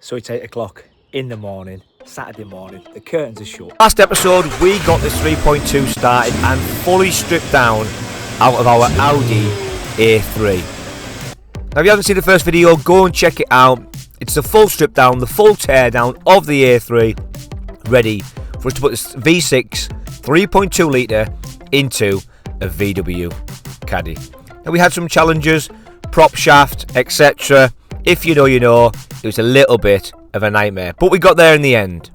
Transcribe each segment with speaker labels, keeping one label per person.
Speaker 1: So it's 8 o'clock in the morning, Saturday morning, the curtains are shut. Last episode we got this 3.2 started and fully stripped down out of our Audi A3. Now if you haven't seen the first video, go and check it out. It's the full strip down, the full tear down of the A3, ready for us to put this V6 3.2 litre into a VW Caddy. Now we had some challenges, prop shaft, etc. If you know, you know. It was a little bit of a nightmare, but we got there in the end.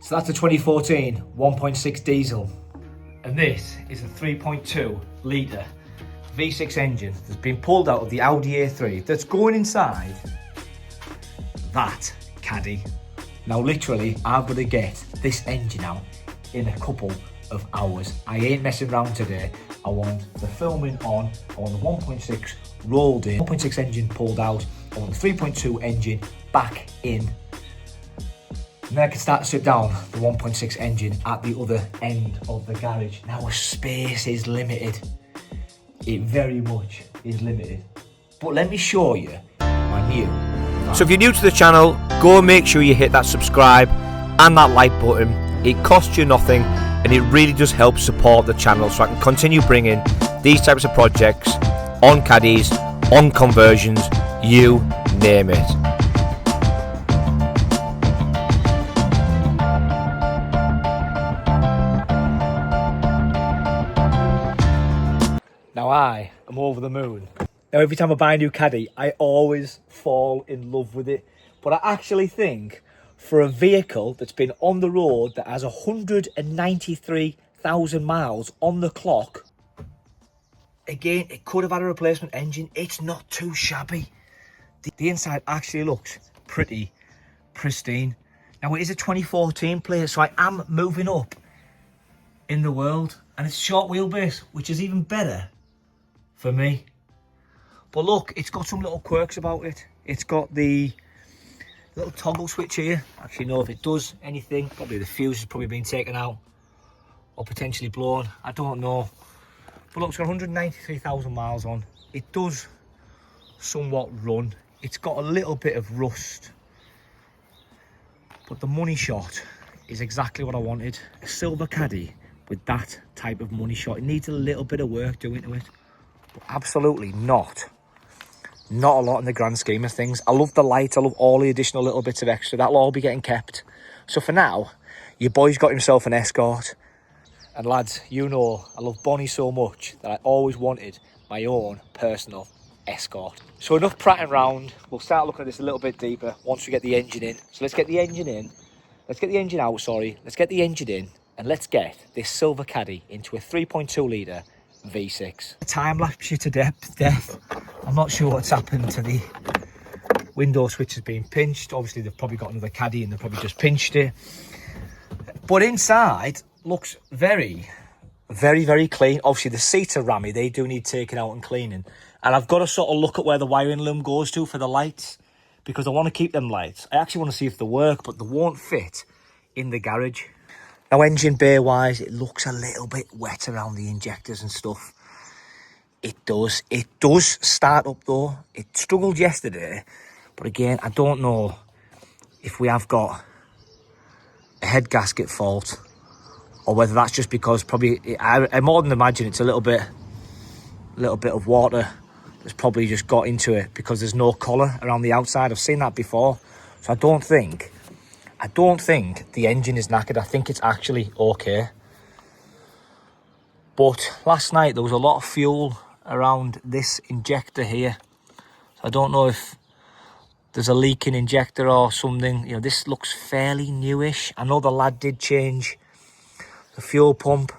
Speaker 1: So that's a 2014 1.6 diesel. And this is a 3.2 litre V6 engine that's been pulled out of the Audi A3 that's going inside that Caddy. Now literally, I've got to get this engine out in a couple of hours. I ain't messing around today. I want the filming on, I want the 1.6 rolled in, 1.6 engine pulled out, I want the 3.2 engine back in. And then I can start to strip down the 1.6 engine at the other end of the garage. Now space is limited. It very much is limited. But let me show you my new. So if you're new to the channel, go and make sure you hit that subscribe and that like button. It costs you nothing and it really does help support the channel so I can continue bringing these types of projects on caddies, on conversions, you name it. Now I am over the moon. Now every time I buy a new Caddy, I always fall in love with it. But I actually think for a vehicle that's been on the road that has 193,000 miles on the clock, again, it could have had a replacement engine. It's not too shabby. The inside actually looks pretty pristine. Now it is a 2014 plate, so I am moving up in the world. And it's short wheelbase, which is even better for me. But look, it's got some little quirks about it. It's got the little toggle switch here. Actually, no, if it does anything, probably the fuse has probably been taken out or potentially blown. I don't know. But look, it's got 193,000 miles on. It does somewhat run. It's got a little bit of rust. But the money shot is exactly what I wanted. A silver Caddy with that type of money shot. It needs a little bit of work doing to it. But absolutely not a lot in the grand scheme of things. I love the light, I love all the additional little bits of extra. That'll all be getting kept. So for now, your boy's got himself an Escort. And lads, you know I love Bonnie so much that I always wanted my own personal Escort. So enough prattling round. We'll start looking at this a little bit deeper once we get the engine in. So let's get the engine in. Let's get the engine out, sorry. Let's get the engine in and let's get this silver Caddy into a 3.2 litre V6. Time lapse you to death. I'm not sure what's happened to the window switch has been pinched. Obviously they've probably got another Caddy and they've probably just pinched it. But inside looks very, very clean. Obviously the seats are rammy. They do need taking out and cleaning. And I've got to sort of look at where the wiring loom goes to for the lights, because I want to keep them lights. I actually want to see if they work, but they won't fit in the garage. Now engine bay wise, it looks a little bit wet around the injectors and stuff. It does start up though. It struggled yesterday, but again, I don't know if we have got a head gasket fault or whether that's just because probably, I more than imagine it's a little bit of water that's probably just got into it because there's no collar around the outside. I've seen that before. So I don't think the engine is knackered. I think it's actually okay. But last night there was a lot of fuel around this injector here. So I don't know if there's a leaking injector or something. You know, this looks fairly newish. I know the lad did change the fuel pump.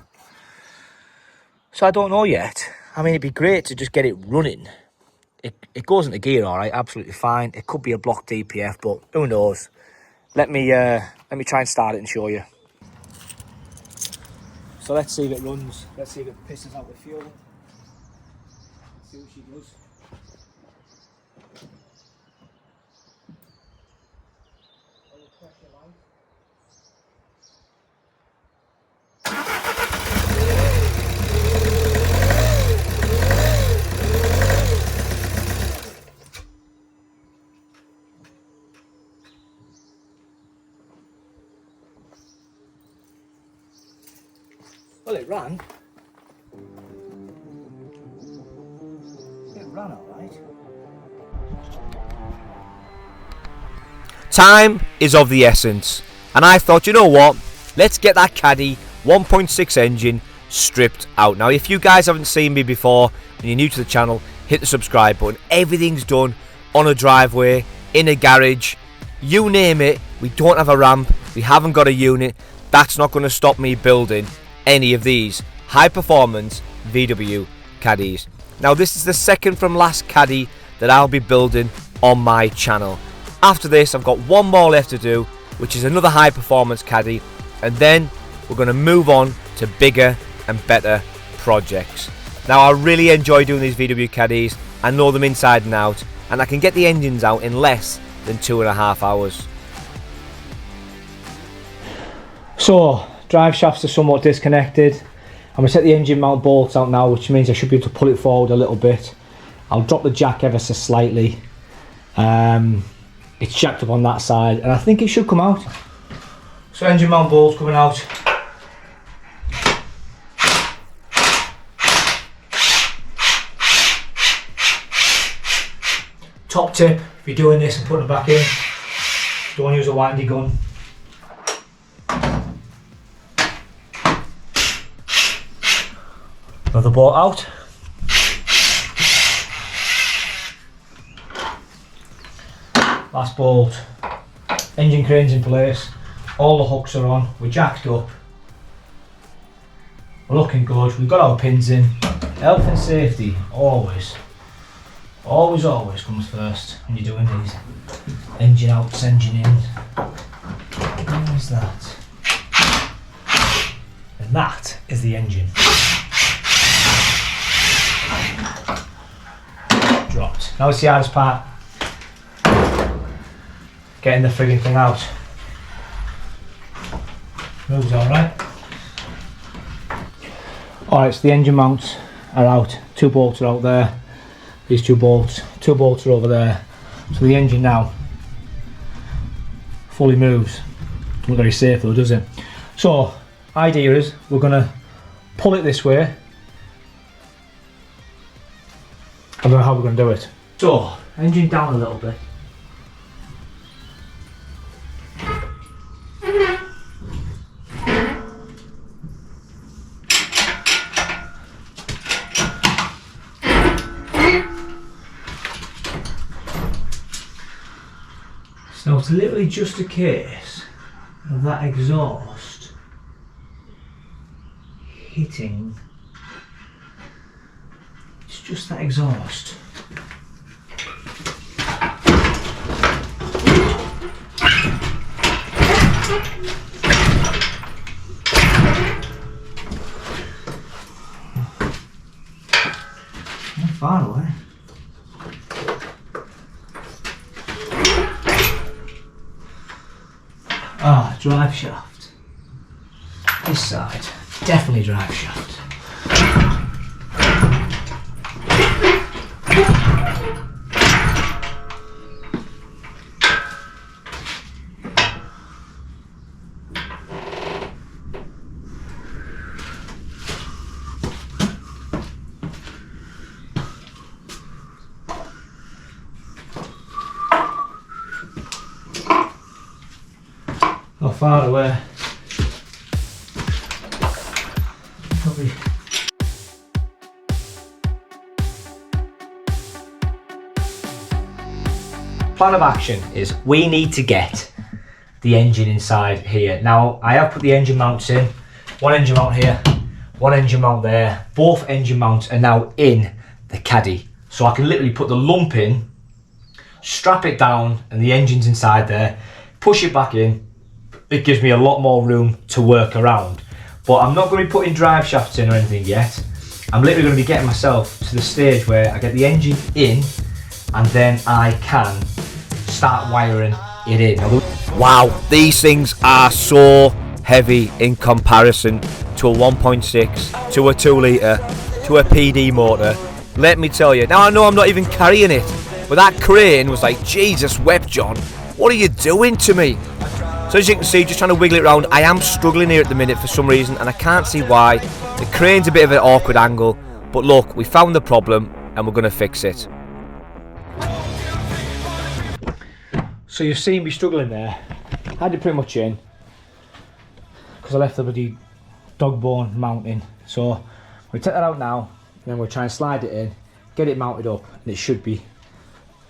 Speaker 1: So I don't know yet. I mean, it'd be great to just get it running. It goes into gear all right, absolutely fine. It could be a block DPF, but who knows? Let me try and start it and show you. So let's see if it runs. Let's see if it pisses out the fuel. Let's see what she does. it ran. It ran alright.
Speaker 2: Time is of the essence, and I thought, you know what, let's get that Caddy 1.6 engine stripped out. Now, if you guys haven't seen me before and you're new to the channel, hit the subscribe button. Everything's done on a driveway, in a garage, you name it. We don't have a ramp, we haven't got a unit. That's not going to stop me building any of these high performance VW Caddies. Now, this is the second from last Caddy that I'll be building on my channel. After this, I've got one more left to do, which is another high performance Caddy, and then we're going to move on to bigger and better projects. Now, I really enjoy doing these VW Caddies. I know them inside and out, and I can get the engines out in less than 2.5 hours.
Speaker 1: So, drive shafts are somewhat disconnected. I'm going to set the engine mount bolts out now, which means I should be able to pull it forward a little bit. I'll drop the jack ever so slightly. It's jacked up on that side, and I think it should come out. So, engine mount bolts coming out. Top tip, if you're doing this and putting it back in, don't use a windy gun. Another bolt out. Last bolt. Engine crane's in place. All the hooks are on. We're jacked up. We're looking good. We've got our pins in. Health and safety always comes first when you're doing these. Engine outs, engine in. Where is that? And that is the engine. Dropped. Now it's the hardest part. Getting the frigging thing out. Moves alright. Alright, so the engine mounts are out. 2 bolts are out there. These 2 bolts. 2 bolts are over there. So the engine now fully moves. Not very safe though, does it? So, idea is we're going to pull it this way. I don't know how we're going to do it. So, engine down a little bit. So it's literally just a case of that exhaust hitting. It's just that exhaust. Not far away. Ah, drive shaft. This side, definitely drive shaft. Not far away. Probably. Plan of action is we need to get the engine inside here. Now I have put the engine mounts in. One engine mount here, one engine mount there. Both engine mounts are now in the Caddy. So I can literally put the lump in, strap it down, and the engine's inside there. Push it back in. It gives me a lot more room to work around. But I'm not going to be putting drive shafts in or anything yet. I'm literally going to be getting myself to the stage where I get the engine in and then I can start wiring it in.
Speaker 2: Wow, these things are so heavy in comparison to a 1.6, to a 2 litre, to a PD motor. Let me tell you, now I know I'm not even carrying it, but that crane was like, Jesus wept, John, what are you doing to me? So as you can see, just trying to wiggle it around. I am struggling here at the minute for some reason, and I can't see why. The crane's a bit of an awkward angle, but look, we found the problem and we're going to fix it.
Speaker 1: So you've seen me struggling there. I had it pretty much in because I left the bloody dog bone mounting. So we take that out now, and then we'll try and slide it in, get it mounted up, and it should be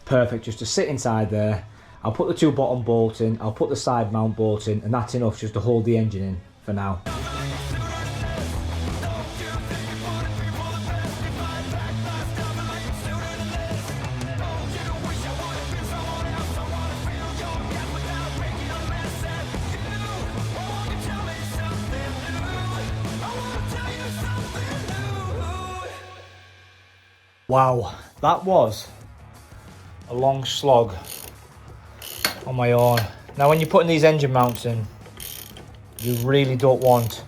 Speaker 1: perfect just to sit inside there. I'll put the 2 bottom bolts in, I'll put the side mount bolts in, and that's enough just to hold the engine in for now. Wow, that was a long slog on my own. Now when you're putting these engine mounts in, you really don't want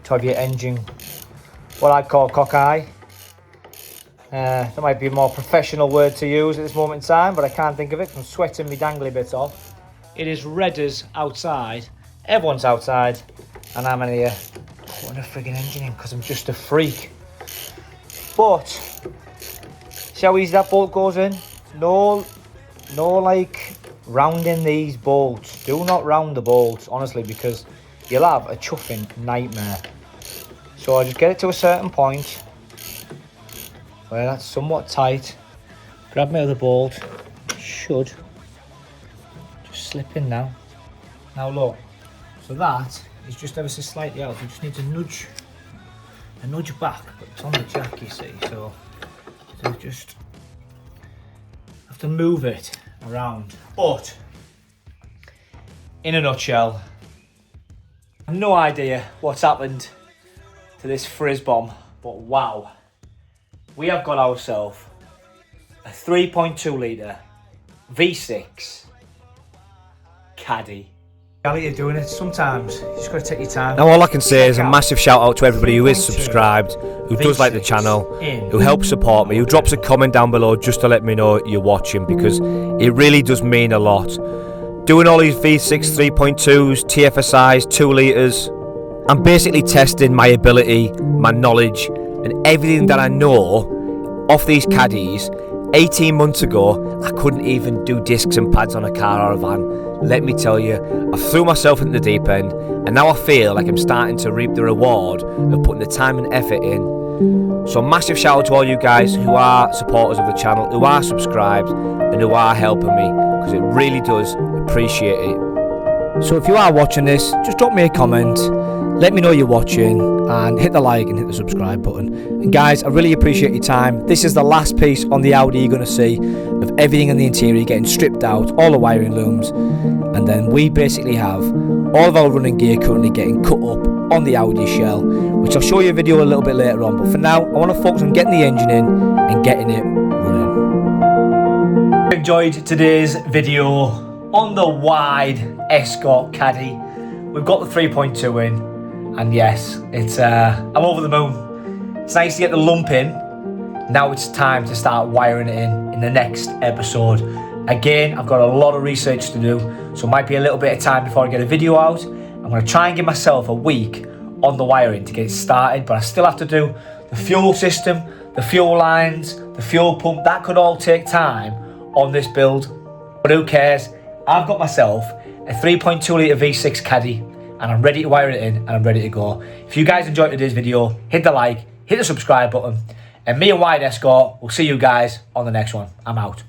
Speaker 1: to have your engine what I'd call cockeye. That might be a more professional word to use at this moment in time, but I can't think of it. I'm sweating my dangly bits off. It is red as outside, everyone's outside, and I'm in here putting a frigging engine in because I'm just a freak. But see how easy that bolt goes in? No like rounding these bolts. Do not round the bolts, honestly, because you'll have a chuffing nightmare. So I just get it to a certain point where that's somewhat tight. Grab my other bolt. Should just slip in now. Now look, so that is just ever so slightly out. We just need to nudge back, but it's on the jack, you see. So just have to move it around. But in a nutshell, I have no idea what's happened to this frizz bomb, but wow, we have got ourselves a 3.2 litre V6 Caddy. How are you doing it? Sometimes you just got to take your time.
Speaker 2: Now all I can say is a massive shout out to everybody who is subscribed, who does like the channel, who helps support me, who drops a comment down below just to let me know you're watching, because it really does mean a lot. Doing all these V6 3.2s, TFSIs, 2 litres, I'm basically testing my ability, my knowledge, and everything that I know off these caddies. 18 months ago, I couldn't even do discs and pads on a car or a van. Let me tell you, I threw myself into the deep end, and now I feel like I'm starting to reap the reward of putting the time and effort in. So massive shout out to all you guys who are supporters of the channel, who are subscribed, and who are helping me, because it really does appreciate it. So if you are watching this, just drop me a comment, let me know you're watching, and hit the like and hit the subscribe button. And guys, I really appreciate your time. This is the last piece on the Audi you're going to see of everything in the interior getting stripped out, all the wiring looms, and then we basically have all of our running gear currently getting cut up on the Audi shell, which I'll show you a video a little bit later on. But for now, I want to focus on getting the engine in and getting it running. If you enjoyed today's video on the wide Escort Caddy, we've got the 3.2 in. And yes, it's I'm over the moon. It's nice to get the lump in. Now it's time to start wiring it in the next episode. Again, I've got a lot of research to do, so it might be a little bit of time before I get a video out. I'm going to try and give myself a week on the wiring to get it started, but I still have to do the fuel system, the fuel lines, the fuel pump. That could all take time on this build, but who cares? I've got myself a 3.2 litre V6 Caddy, and I'm ready to wire it in, and I'm ready to go. If you guys enjoyed today's video, hit the like, hit the subscribe button, and me and Wide Escort will see you guys on the next one. I'm out.